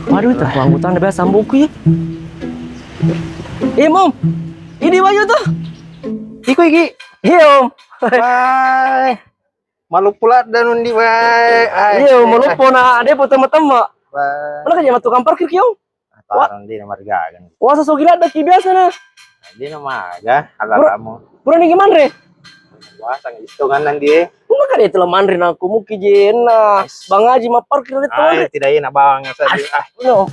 Waduh, itu angkutan ada biasa buku ya. Mom. Ini Bayu tuh. Iku iki. Iya, Om. Wah, malu pula dan undi wah. Iya, mau lupa na ada foto teman-teman. Wah, Mana kan tukang parkir ki, Om? tarang di nomor gagan. Wah, sesogila ada ki biasa na. Di nomor aga, ala kamu. Pura nih gimana, Re? Wah, sang itu kan nanti. Mana kan itu lemandri na aku muki jena. Bang Haji mah parkir itu. Ay, tidak enak bang tadi. Om.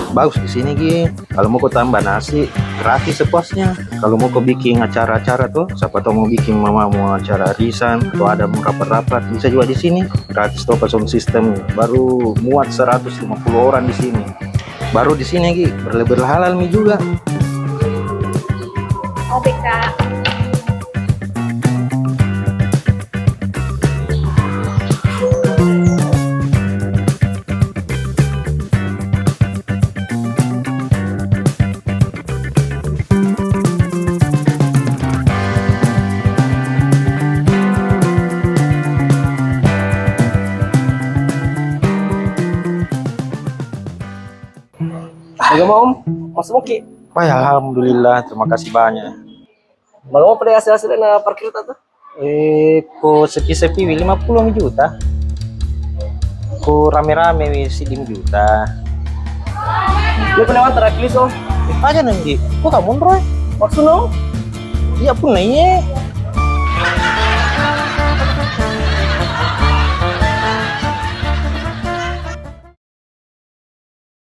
Bagus di sini Gi. Kalau mau kau tambah nasi, gratis sepuasnya. Kalau mau kau bikin acara-acara tuh, siapa tahu mau bikin mama mau acara arisan atau ada mau rapat-rapat, bisa juga di sini. Gratis tuh sound system. Baru muat 150 orang di sini. Baru di sini Gi, berlebih halal mi juga. Oke Kak. Bagaimana, Om? Mas Muki. Wah, alhamdulillah, terima kasih banyak. Bagaimana pada hasil-hasilnya na parkir itu? Ko sepi-sepi 50 juta. Ko rame-rame 10 juta. Lu pernah antara tulis, Om? Aja nanti, kok kamu Roy? Maksudnya, Om? Iya pun nanya.